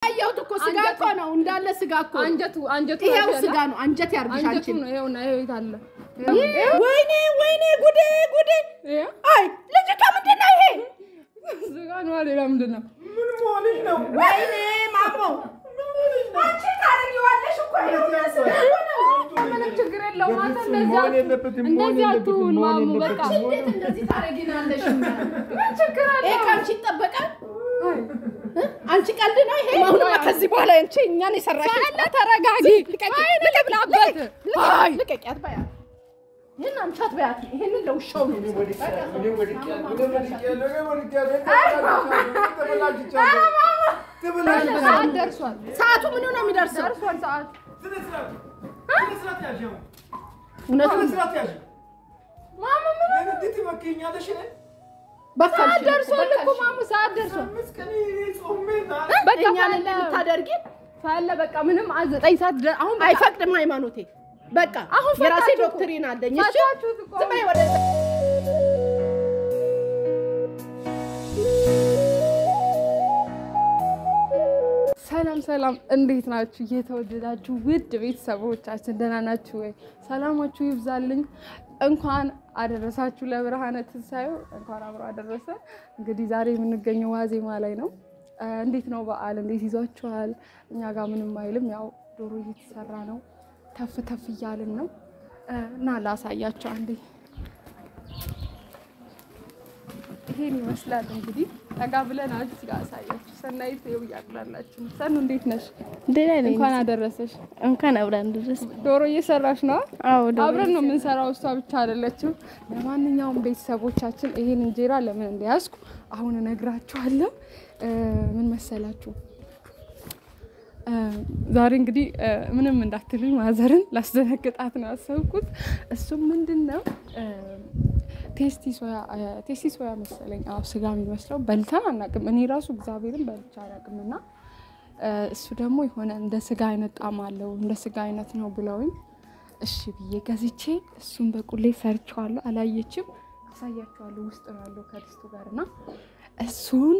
አያውት እኮ ስጋ እኮ ነው እንዳለ ስጋ እኮ አንጀቱ ይሄው ስጋ ነው አንጀት ያርግሽ አንቺ ይሄውና ይሄው ይታለ ወይኔ ጉዴ አይ ልጅቷ ምንድነው ይሄ ስጋ ነው አለ ምንድነው ምን ሞልሽ ነው ወይኔ ማሞ አንቺ ታረጊዋለሽ እኮ ምንም ችግር የለውም አንተ እንደዚህ አትሁን ማሙ በቃ እንዴት እንደዚህ ታረጊናለሽ ምን ችግር አለ ይሄ ካንቺ ይጠበቃል አንቺ ቀልድ ነው ይሄ ማሁን ከዚህ በኋላ አንቺ እኛን ይሰራሽ አለ ተረጋጊ ልቀብላበት አይ ልቀቂያት ባያ ይሄን አንቻት ባያት ይሄን ለውሻው ነው ተበላጅ ደርሷል ሰዓቱ ምን ነው የሚደርሰው ደርሷል ሰዓት ስነስርዓት ያዥው እውነት ስነስርዓት ያዥ ማማ ምን እንዴት ይመከኛለሽ በቃ ደርሷል እኮ ማሙ ሰዓት ደርሷል መስከኒ ጾሜና በቃ ያንን ልታደርጊ ሳለ በቃ ምንም 9 ሰዓት አሁን አይፈቅድም ሃይማኖቴ በቃ የራሴ ዶክትሪን አለኝ እሺ ዝም ወደ ሰላም እንዴት ናችሁ የተወደዳችሁ ውድ ቤተሰቦቻችን ደህና ናችሁ ወይ ሰላማችሁ ይብዛልኝ እንኳን አደረሳችሁ ለብርሃነ ትንሳኤው እንኳን አብሮ አደረሰ እንግዲህ ዛሬ የምንገኘው ዋዜማ ላይ ነው እንዴት ነው በዓል እንዴት ይዟችኋል እኛ ጋር ምንም አይልም ያው ዶሮ እየተሰራ ነው ተፍ ይያልን ነው እና ላሳያችሁ አንዴ ይሄን ይመስላል እንግዲህ ተጋብለን አዲስ ጋር አሳያችሁ ሰናይት ይው ያቅላላችሁ ሰኑ እንዴት ነሽ ደህና ነኝ እንኳን አደረሰሽ እንኳን አብራን ድረስ ዶሮ እየሰራሽ ነው አዎ ዶሮ አብረን ነው የምንሰራው እሷ ብቻ አይደለችም ለማንኛውም ቤተሰቦቻችን ይሄን እንጀራ ለምን እንዲያስኩ አሁን እነግራችኋለሁ ምን መሰላችሁ ዛሬ እንግዲህ ምንም እንዳትሉኝ ማዘርን ላስደነግጣት ነው አሰብኩት እሱም ምንድነው ቴስቲ ሶያ መሰለኝ አው ስጋ የሚመስለው በልተን አናቅም እኔ ራሱ እግዚአብሔርን በልቻ አላቅምና እሱ ደግሞ የሆነ እንደ ስጋ አይነት ጣም አለው እንደ ስጋ አይነት ነው ብለውኝ እሺ ብዬ ገዝቼ እሱን በቁሌ ሰርቻለሁ አላየችም አሳያችኋለሁ ውስጥ ያለው ከድስቱ ጋርና እሱን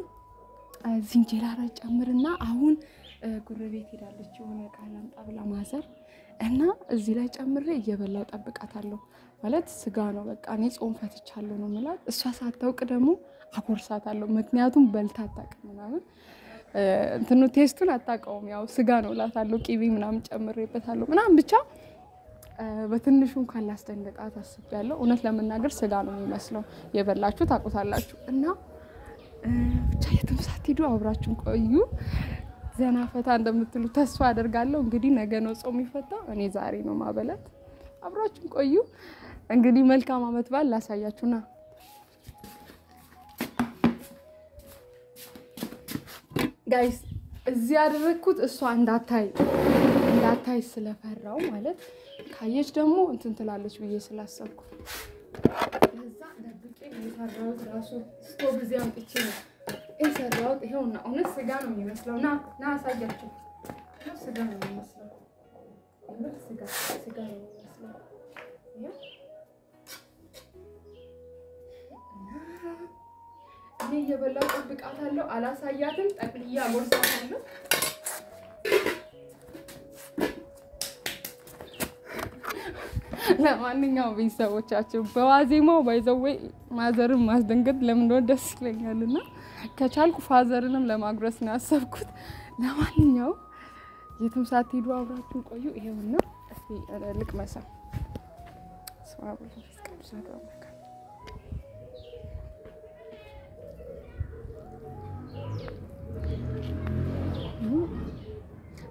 ዝንጀራ ላይ ጨምርና አሁን ጉረቤት ሄዳለች የሆነ ቃል አምጣ ብላ ማዘር እና እዚህ ላይ ጨምሬ እየበላው ጠብቃታለሁ ማለት ስጋ ነው በቃ እኔ ጾም ፈትቻለሁ ነው ማለት እሷ ሳታውቅ ደግሞ አቆርሳታለሁ ምክንያቱም በልታ አጣቀም ምናምን እንትኑ ቴስቱን አጣቀውም ያው ስጋ ነው ላታለሁ ቂቢ ምናምን ጨምሬበታለሁ ምናምን ብቻ በትንሹ እንኳን ላስደንቃት አስቤያለሁ እውነት ለመናገር ስጋ ነው የሚመስለው የበላችሁ ታቆታላችሁ እና ብቻ የትም ሳትሄዱ አብራችሁን ቆዩ ዘና ፈታ እንደምትሉ ተስፋ አደርጋለሁ እንግዲህ ነገ ነው ጾም ይፈታ እኔ ዛሬ ነው ማበላት አብራችሁን ቆዩ እንግዲህ መልካም አመት በዓል ላሳያችሁና ጋይስ እዚህ ያደረኩት እሷ እንዳታይ ስለፈራው ማለት ካየች ደግሞ እንትን ትላለች ብዬ ስላሰብኩ ለዛ ደብቄ የሰራው ራሱ ስቶቭ እዚህ አምጥቼ ነው የሰራው ይሄውና እውነት ስጋ ነው የሚመስለው ና አሳያችሁ ስጋ ነው የሚመስለው ስጋ ነው የሚመስለው እኔ የበላው ጠብቃታለሁ አላሳያትም ጠቅልያ አጎርሳታለሁ ለማንኛውም ቤተሰቦቻችን በዋዜማው ባይዘዌ ማዘርን ማስደንገጥ ለምን እንደሆነ ደስ ይለኛልና ከቻልኩ ፋዘርንም ለማግረስ ነው ያሰብኩት ለማንኛውም የትም ሳትሄዱ አብራችሁን ቆዩ ይሄውና እስቲ ልቅመሳ ስዋብልኝ እስከምሳደው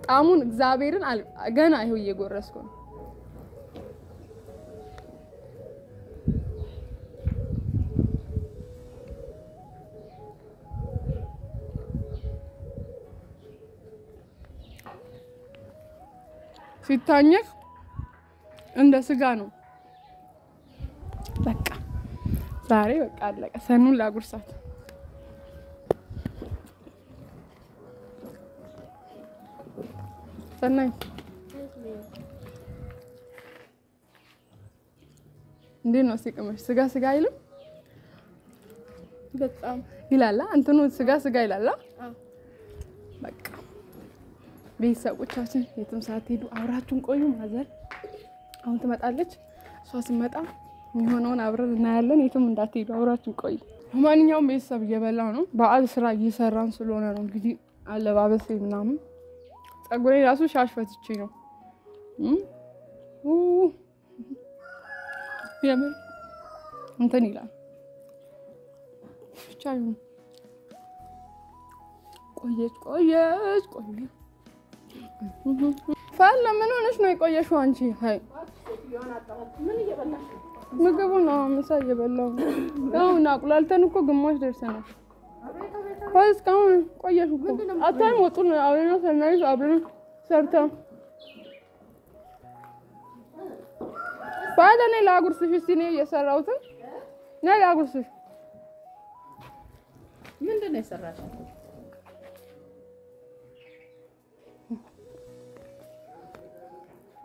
ጣሙን እግዚአብሔርን ገና ይሄው እየጎረስኩ ነው ሲታኘክ እንደ ስጋ ነው በቃ ዛሬ በቃ አለቀ ሰኑን ላጉርሳት ሰናይ እንዴ ነው ሲቀመሽ ስጋ አይልም በጣም ይላል እንትኑ ስጋ ይላል በቃ ቤተሰቦቻችን የትም ሳትሄዱ አብራችሁን ቆዩ። ማዘር አሁን ትመጣለች። እሷ ስትመጣ የሚሆነውን አብረን እናያለን። የትም እንዳትሄዱ አብራችሁን ቆዩ። ማንኛውም ቤተሰብ እየበላ ነው። በዓል ስራ እየሰራን ስለሆነ ነው እንግዲህ አለባበሴ ምናምን ጸጉሬ ራሱ ሻሽ ፈትቼ ነው የምን እንትን ይላል ብቻ ይሁን። ቆየች ፋላ ምን ሆነሽ ነው የቆየሽው አንቺ? ሃይ ምግቡ ነው ምሳ እየበላሁ ነው። አቁላልተን እኮ ግማሽ ደርሰናል። እስካሁን ቆየሽ እኮ አታይም? ወጡን አብረን ሰናይዝ አብረን ሰርተን ባለ ነይ ላጉርስሽ። እስቲ ነይ እየሰራሁት ነይ ላጉርስሽ። ምንድን ነው የሰራሽው?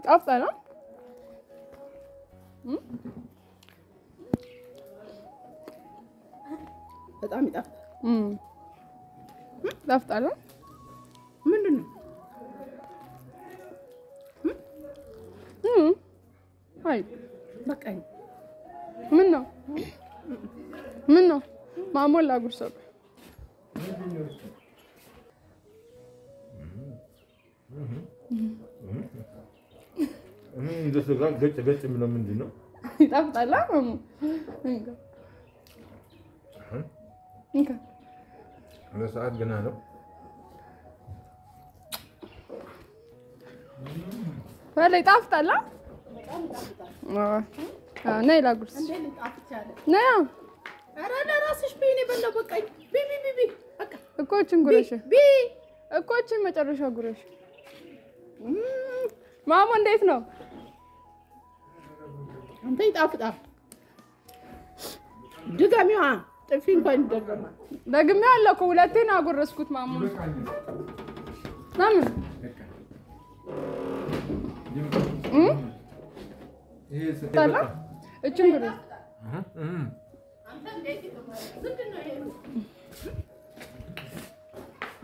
ጣፍጣና በጣም ይጣፍጣል። ጣፍጣና ምንድን ነው? አይ በቃኝ። ምን ነው ማሞላ ጉርሰው እንደሱ ጋር ገጭ ምንም ምንድን ነው ይጣፍጣል። ማሙ እንካ ለሰዓት ገና ነው። ወላሂ ይጣፍጣል። ነይ ላጉርስ ነይ። ኧረ ለራስሽ ቢኔ በለው በቃኝ። ቢ በቃ እኮ እችን ጉረሽ እኮ እችን መጨረሻ ጉረሽ። ማሙ እንዴት ነው? አንተ ይጣፍጣል። ድጋሚዋ ጥፊ እንኳን ይደገማል። ደግሜ አለ እኮ ሁለቴ ነው አጎረስኩት። ማሙ ለምን ይሄ ታላ እችን ጉረሽ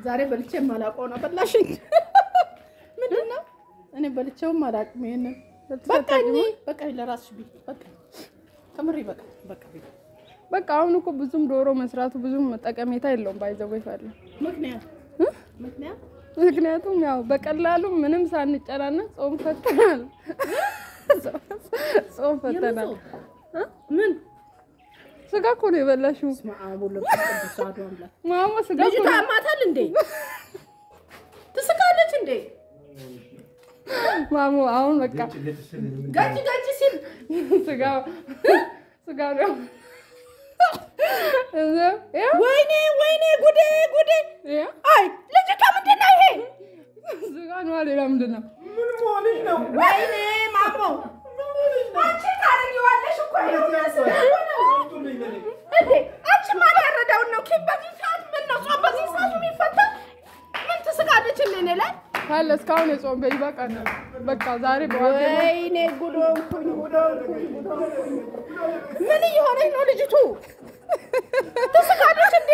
ዛሬ በልቼ ማላውቀው ነው በላሽኝ። ምንድን ነው? እኔ በልቼውም አላውቅም። ይሄንን በቃ ለራስሽ ቢ በቃ ተምሪ በቃ አሁን እኮ ብዙም ዶሮ መስራቱ ብዙም ጠቀሜታ የለውም። ባይዘው ይፋል ምክንያቱም ያው በቀላሉ ምንም ሳንጨናነቅ ጾም ፈተናል። ምን ስጋ እኮ ነው የበላሽው። ማማ ስጋ ልጅቷ አማታል እንዴ? ትስቃለች እንዴ? ማሙ አሁን በቃ ጋጭ ሲል ስጋ ነው። ወይኔ ጉዴ! አይ ልጅቷ ምንድን ነው ይሄ? ስጋ ነው። ሌላ ምንድን ነው? ምን ሆነሽ ነው? ወይኔ ማሞ አንቺ ታረጊዋለሽ እኮ እንዴ! አንቺ ማን ያረዳውን ነው? በዚህ ሰዓት ምን ነው ጾም በዚህ ሰዓት የሚፈታ? ምን ትስቃለች እኔ ላይ? ካለ እስካሁን የጾም በይበቃና በቃ ዛሬ ወይኔ ጉዶንኩኝ። ምን እየሆነች ነው ልጅቱ? ትስቃለች እንዴ?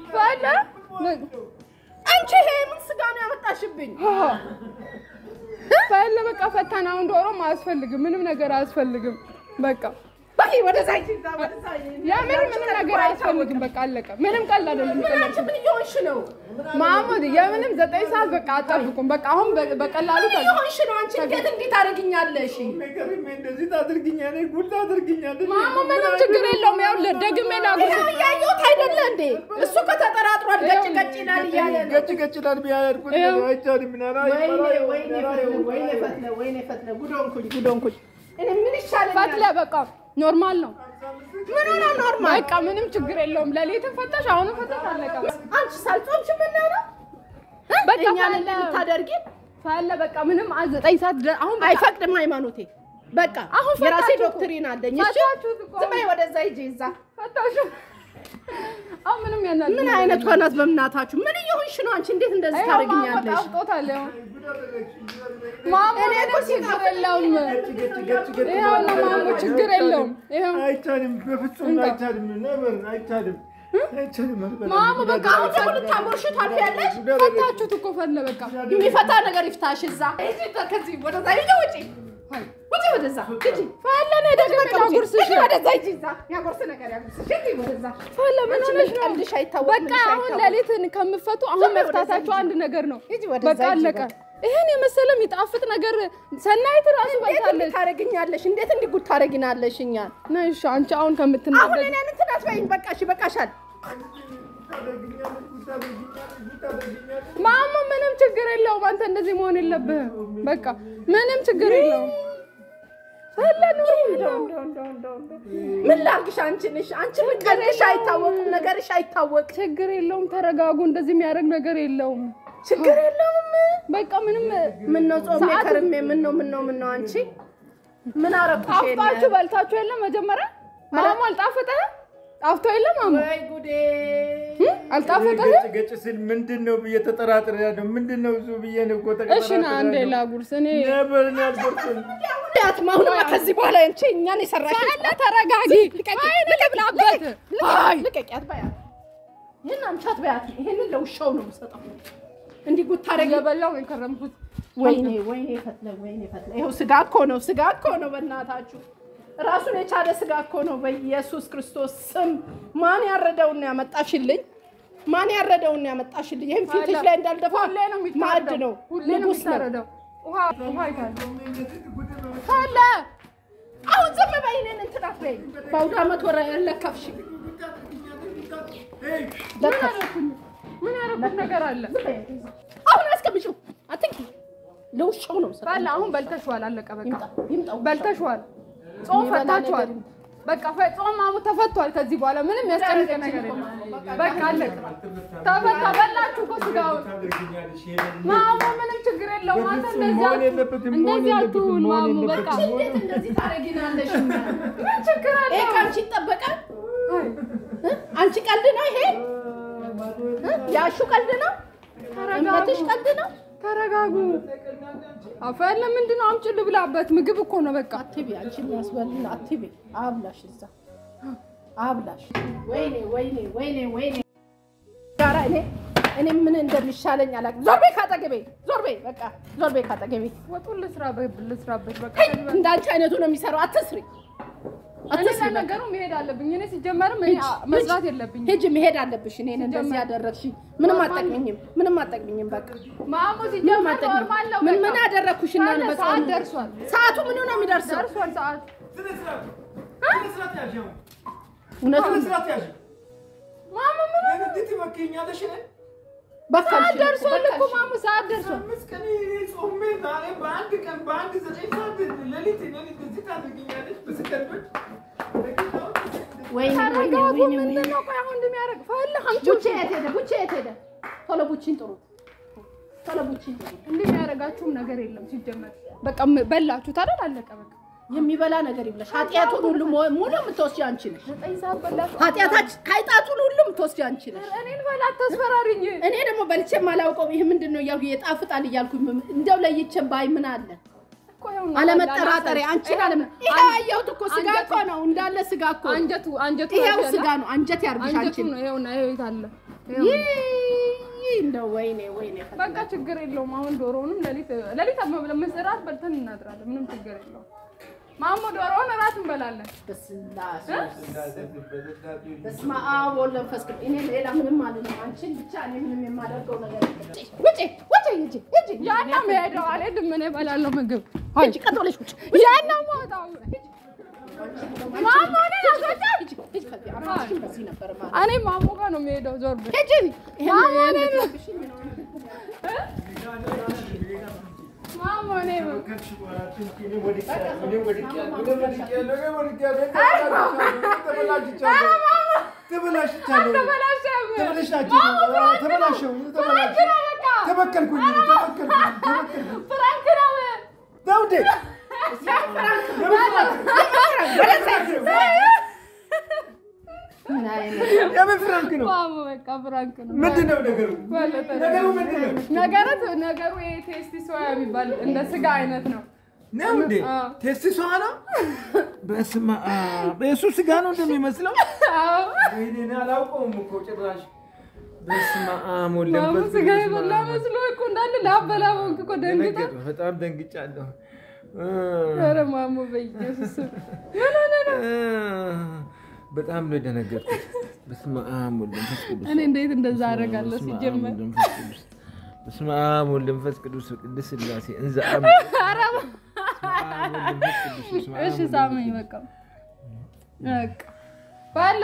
ካለ አንቺ ይሄ ምን ስጋ ነው ያመጣሽብኝ? ካለ በቃ ፈታና አሁን ዶሮም አያስፈልግም፣ ምንም ነገር አያስፈልግም። በቃ ወደዛ ምንም ነገር አያስፈልግም። በቃ አለቀ። ምንም ቀላል አይደለም። ምን እየሆንሽ ነው ማሙድ? የምንም 9 ሰዓት በቃ አጠብቁም። በቃ አሁን በቀላሉ እየሆንሽ ነው አንቺ። እንዴት እንዲህ ታደርጊኛለሽ? እንደዚህ ታድርጊኛለሽ? ጉድ ታድርጊኛለሽ? ማሙ ምንም ችግር የለውም። ያው ደግሜ ላጉርስ። ያየሁት አይደለ እንዴ? እሱ ከተጠራጥሯል። ገጭ ይላል እያለ ነው። ገጭ ይላል ቢያየር ጉድ ነው አይቻልም። ምናራ ወይኔ ፈትለ ጉዶንኩኝ። እኔ ምን ይሻለኛል? ፈትለ በቃ ኖርማል ነው። ምን ሆነ ኖርማል? በቃ ምንም ችግር የለውም። ለሌት ፈታሽ አሁን ፈታሽ አለቀ። አንቺ ሳልጾምሽ ምን ነው? በቃ ታደርጊ ፈለ በቃ ምንም 9 ሰዓት አሁን አይፈቅድም ሃይማኖቴ። በቃ የራሴ ዶክትሪን አለኝ። እሺ ዝም በይ ወደዛ ሂጂ። እዛ ፈታሽ አሁን ምንም ያናል። ምን አይነት ሆናት በእናታችሁ? ምን እየሆንሽ ነው አንቺ? እንዴት እንደዚህ ታደርጊኛለሽ? አውጣታለ ማሙ እኔ እኮ ችግር የለውም። ይሄው ነው ማሙ ችግር የለውም። ይሄው አይቻልም፣ በፍጹም አይቻልም። ነበር አይቻልም። ማሙ በቃ አሁን ሁሉ ታሞርሽ ታልፊያለሽ ፈታችሁት እኮ ፈለ በቃ የሚፈታ ነገር ይፍታሽ እዛ ከዚህ ወደዛ ይወጪ ወጪ ወደዛ እጂ ፈለነ ደግሞ ያጉርስሽ ወደዛ እጂ እዛ ያጉርስ ነገር ያጉርስሽ እጂ ወደዛ ፈለ ምን ሆነሽ ነው ልሽ አይታወቅ በቃ አሁን ለሊትን ከምፈቱ አሁን መፍታታችሁ አንድ ነገር ነው በቃ አለቀ ይሄን የመሰለ የሚጣፍጥ ነገር ሰናይት ራሱ ባይታለሽ ታረግኛለሽ እንዴት እንዲጉድ ታረጊናለሽ እኛን ነሽ አንቺ አሁን ከምትናገር አሁን እኔ እንትን አትበይኝ በቃ እሺ በቃሻል ማማ ምንም ችግር የለውም አንተ እንደዚህ መሆን የለብህም በቃ ምንም ችግር የለውም ፈለኑ ምን ላርግሽ አንቺ ነሽ አንቺ ምን ቀርሽ አይታወቅ ነገርሽ አይታወቅ ችግር የለውም ተረጋጉ እንደዚህ የሚያደርግ ነገር የለውም ችግር የለውም በቃ ምንም ምን ነው ጾም የከርሜ ምን ነው አንቺ ምን አረኩሽ አፍጣችሁ በልታችሁ የለም መጀመሪያ ማማ አልጣፈጠህ ጣፍቶ የለም ማማ ወይ ጉዴ አልጣፈጠህ ገጭስል ምንድነው በየተጠራጥረ ያለው ምንድነው ዙ በየነው ቆጠቀራ እሺ ና አንዴ ላጉርስ እኔ ነበርና አልቆርጥም ያት ማሁን ከዚህ በኋላ አንቺ እኛን ይሰራሽ አለ ተረጋጊ ልቀቂያት አይ ልቀቂያት ባያ ይሄን አምቻት ባያት ይሄን ለውሻው ነው የምሰጠው እንዲ ጉድ ታረገ በላው የከረምኩት ወይኔ ፈትለ ይሄው ስጋ እኮ ነው በእናታችሁ ራሱን የቻለ ስጋ እኮ ነው በኢየሱስ ክርስቶስ ስም ማን ያረደውና ያመጣሽልኝ ይሄን ፊትሽ ላይ እንዳልደፋ ሁሌ ነው ማድ ነው ንጉስ ነው ውሃ ይታል ታላ አሁን ዝም በይ እኔን እንትን አትበይ ባውዳ አመት ወራ ያለከፍሽ ምን ያረኩት ነገር አለ አሁን አስቀምጪው አትንኪ ለውሻው ነው ሰጣላ አሁን በልተሽዋል አለቀ በቃ በልተሽዋል ጾም ፈታችኋል በቃ ጾም ማሙ ተፈቷል ከዚህ በኋላ ምንም ያስጨንቅ ነገር የለም በቃ አለቀ ተፈታ በላችሁ እኮ ስጋው ማሙ ምንም ችግር የለውም አንተ እንደዚህ አትሁን ማሙ በቃ እንዴት እንደዚህ ታረጊናለሽ ምን ችግር አለ ይሄ ካንቺ ይጠበቃል አንቺ ቀልድ ነው ይሄ ያሹ ቀልድ ነው እምነትሽ ቀልድ ነው ተረጋጉ አፈለ ምንድነው አምጪ ልብላበት ምግብ እኮ ነው በቃ አትቢ አንቺ ያስበልና አትቢ አብላሽ እዛ አብላሽ ወይኔ ጋራ እኔ ምን እንደሚሻለኝ አላውቅም ዞር በይ በቃ ዞር በይ ካጠገቤ ወጡን ልስራበት በቃ እንዳንቺ አይነቱ ነው የሚሰራው አትስሪ ነገሩ መሄድ አለብኝ እኔ ሲጀመርም መስራት የለብኝም ሄጂ መሄድ አለብሽ እኔ እንደዚህ ያደረግሽ ምንም አጠቅምኝም በቃ ማሙ ሲጀመር ኖርማል ነው ምን አደረኩሽና ነው በቃ ደርሷል ሰዓቱ ምን ነው የሚደርሰው ደርሷል ሰዓት ስነስርዓት ያዥው ስነስርዓት ያዥ ማሙ ምን እንዴት ይመከኛለሽ እኔ በቃ ደርሷል እኮ ማሙ ሰዓት ደርሷል መስከኒ ጾሜ ዛሬ በአንድ ቀን በአንድ 9 ሰዓት ለሊት ነው እንደዚህ ታደርጊኛለሽ በስከርበት ወይኔ ምንድነው ቆይ አሁን እንደሚያደርግ ፈለ ሀምቹ ቡቼ ሄደ ቶሎ ቡቺን ጥሩ እንደሚያደርጋችሁም ነገር የለም ሲጀመር በቃ በላችሁት አይደል አለቀ በቃ የሚበላ ነገር ይብለሽ ኃጢያቱን ሁሉ ሙሉ ምትወስጂ አንቺ ነሽ 9 ሰዓት በላችሁ ኃጢያቱን ሁሉ ምትወስጂ አንቺ ነሽ እኔን በላት ተስፈራሪኝ እኔ ደግሞ በልቼ ማላውቀው ይሄ ምንድነው ያው የጣፍጣል ይያልኩኝ እንደው ለይቼም ባይ ምን አለ አለመጠራጠሪ አንቺ አለም ያያውት እኮ ስጋ እኮ ነው እንዳለ ስጋ እኮ አንጀቱ ይሄው ስጋ ነው አንጀት ያርግሽ አንቺ ነው ይሄውና ይታለ እንደው ወይኔ በቃ ችግር የለውም አሁን ዶሮውንም ለሊት መስራት በልተን እናድራለን ምንም ችግር የለውም ማሙ ዶሮውን ራስ እንበላለን በስመ አብ ወወልድ ወመንፈስ ቅዱስ እኔ ሌላ ምንም ማለት ነው አንቺን ብቻ እኔ ምንም የማደርገው ነገር ውጪ ያና መሄደው አልሄድም እኔ እበላለሁ ምግብ አንቺ ቀጥለሽ ውጪ ያና ማውጣው ማሙ እኔ ማሙ ጋር ነው የምሄደው ዞር በይ ማሙ ማሙ ነው የምን ፍራንክ ነው? ማሙ በቃ ፍራንክ ነው። ምንድነው ነገሩ? ነገሩ ምንድነው? ነገሩ ቴስቲ ሶያ የሚባል እንደ ስጋ አይነት ነው። ነው እንዴ? ቴስቲሷ ነው። በስመ አብ እሱ ስጋ ነው እንደሚመስለው። ወይኔ አላውቀውም እኮ ጭራሽ። በስመ አብ ወለምበት ስጋ ይበላ መስሎ እኮ እንዳለ ላበላው እኮ ደንግጣ በጣም ደንግጫለሁ። ኧረ ማሙ በኢየሱስ በጣም ነው ደነገጥኩት። በስመ አብ ወለምበት ቅዱስ እኔ እንዴት እንደዛ አደርጋለሁ ሲጀመር። በስመ አብ ወለምበት ቅዱስ ቅዱስ ሥላሴ እንዛ አብ እሺ ሳመኝ በቃ ባለ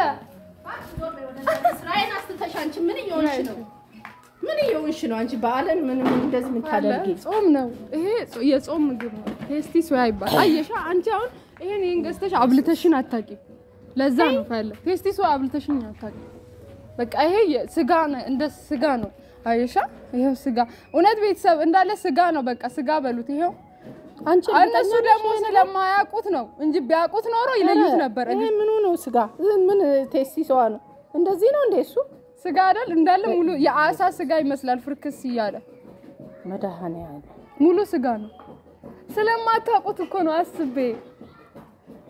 ስራዬን አስተሽ አንቺ ምን እየሆንሽ ነው? ምን እየሆንሽ ነው አንቺ? በዓልን ምን እንደዚህ ምን ታደርጊ? ጾም ነው ይሄ፣ የጾም ምግብ ነው። ቴስቲ ሶያ ይባላል። አየሻ አንቺ አሁን ይሄን ገዝተሽ አብልተሽን አታውቂም። ለዛ ነው ፈለ ቴስቲ ሶያ አብልተሽኝ አታውቂም። በቃ ይሄ ስጋ እንደ ስጋ ነው። አየሻ ይሄው ስጋ እውነት ቤተሰብ እንዳለ ስጋ ነው። በቃ ስጋ በሉት ይሄው። አንቺ እነሱ ደግሞ ስለማያውቁት ነው እንጂ ቢያውቁት ኖሮ ይለዩት ነበር። ይሄ ምን ነው ስጋ? ምን ቴስቲ ሶያ ነው? እንደዚህ ነው እንደ እሱ ስጋ አይደል? እንዳለ ሙሉ የአሳ ስጋ ይመስላል ፍርክስ ይያለ። መድኃኒዓለም ሙሉ ስጋ ነው። ስለማታውቁት እኮ ነው አስቤ።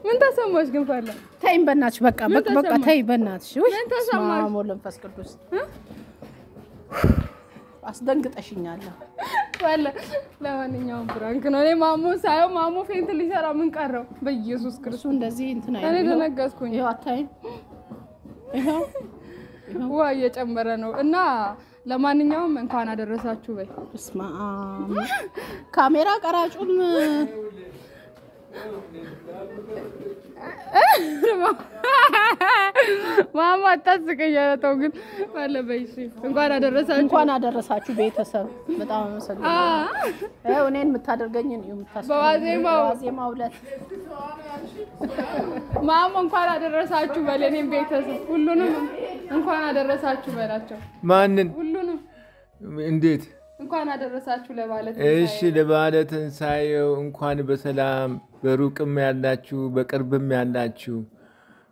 ምን ተሰማሽ ግን ፈለ? ተይኝ በእናትሽ በቃ በቃ ተይ በእናትሽ። ወይ ምን ተሰማሽ? መንፈስ ቅዱስ አስደንግጠሽኛል። ፈለ ለማንኛውም ብራንክ ነው። እኔ ማሙ ሳይው ማሙ ፌንት ሊሰራ ምን ቀረው? በኢየሱስ ክርስቶስ እንደዚህ እንትና እኔ ደነገጥኩኝ። ይሄው አታይም? ይሄው ዋ እየጨመረ ነው። እና ለማንኛውም እንኳን አደረሳችሁ በይ። እስማ ካሜራ ቀራጩም ማማ አታስቀያለሁ ግን ባለበይሽ እንኳን አደረሳችሁ ቤተሰብ። በጣም አመሰግናለሁ። እኔን የምታደርገኝ ነው በዋዜማው ዕለት ማማ እንኳን አደረሳችሁ በለኔም ቤተሰብ ሁሉንም እንኳን አደረሳችሁ በላቸው። ማንን? ሁሉንም። እንዴት እንኳን አደረሳችሁ ለባለት። እሺ ለባለት ትንሳኤው እንኳን በሰላም በሩቅም ያላችሁ በቅርብም ያላችሁ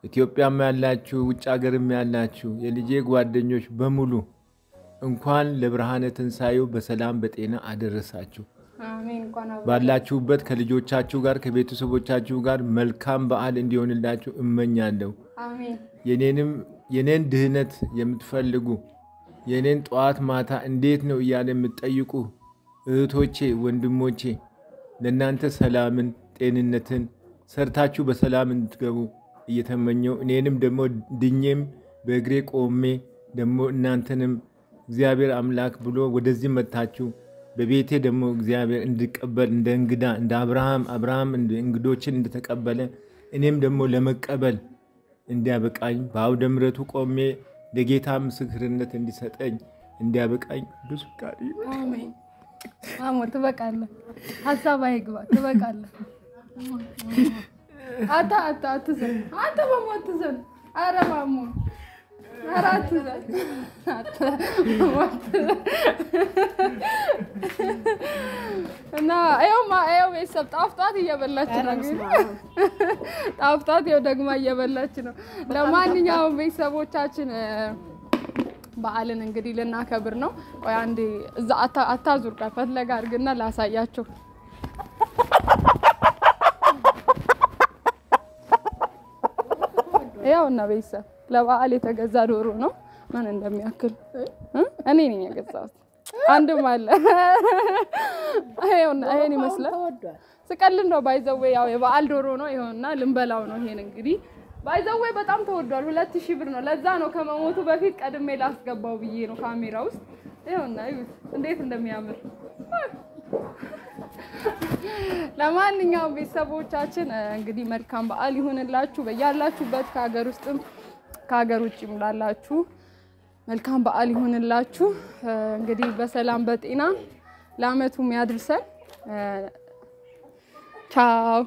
ኢትዮጵያም ያላችሁ ውጭ ሀገርም ያላችሁ የልጄ ጓደኞች በሙሉ እንኳን ለብርሃነ ትንሳኤው በሰላም በጤና አደረሳችሁ። አሜን። እንኳን ባላችሁበት ከልጆቻችሁ ጋር ከቤተሰቦቻችሁ ጋር መልካም በዓል እንዲሆንላችሁ እመኛለሁ። አሜን። የኔን ድህነት የምትፈልጉ የኔን ጧት ማታ እንዴት ነው እያለ የምትጠይቁ እህቶቼ ወንድሞቼ ለእናንተ ሰላምን ጤንነትን ሰርታችሁ በሰላም እንድትገቡ እየተመኘው እኔንም ደግሞ ድኜም በእግሬ ቆሜ ደግሞ እናንተንም እግዚአብሔር አምላክ ብሎ ወደዚህ መጣችሁ በቤቴ ደግሞ እግዚአብሔር እንድቀበል እንደ እንግዳ እንደ አብርሃም እንግዶችን እንደተቀበለ እኔም ደግሞ ለመቀበል እንዲያበቃኝ በአውደ ምሕረቱ ቆሜ ለጌታ ምስክርነት እንዲሰጠኝ እንዲያበቃኝ ብዙ ቃል አሜን። ማሞ ትበቃለህ። ሐሳብ አይግባ ትበቃለህ። አትዘን አንተ ማሞ አትዘን። ኧረ ማሞ ኧረ አትዘን። እና ይኸው ቤተሰብ ጣፍጧት እየበላች ነው። ጣፍጧት ይኸው ደግማ እየበላች ነው። ለማንኛውም ቤተሰቦቻችን በዓልን እንግዲህ ልናከብር ነው። ቆይ አንዴ እዛ አታዙር ፈለጋ አድርግና ላሳያቸው። ያውና ቤተሰብ ለበዓል የተገዛ ዶሮ ነው። ማን እንደሚያክል እኔ ነኝ የገዛሁት። አንድም አለ ይሄውና ይሄን ይመስላል። ስቀልድ ነው ባይዘው ያው የበዓል ዶሮ ነው። ይሄውና ልንበላው ነው። ይሄን እንግዲህ ባይዘው በጣም ተወዷል። 2000 ብር ነው። ለዛ ነው ከመሞቱ በፊት ቀድሜ ላስገባው ብዬ ነው ካሜራ ውስጥ። ይሄውና ይሁት እንዴት እንደሚያምር። ለማንኛውም ቤተሰቦቻችን እንግዲህ መልካም በዓል ይሁንላችሁ በያላችሁበት ከሀገር ውስጥም ከሀገር ውጭም ላላችሁ መልካም በዓል ይሁንላችሁ። እንግዲህ በሰላም በጤና ለዓመቱ የሚያድርሰን። ቻው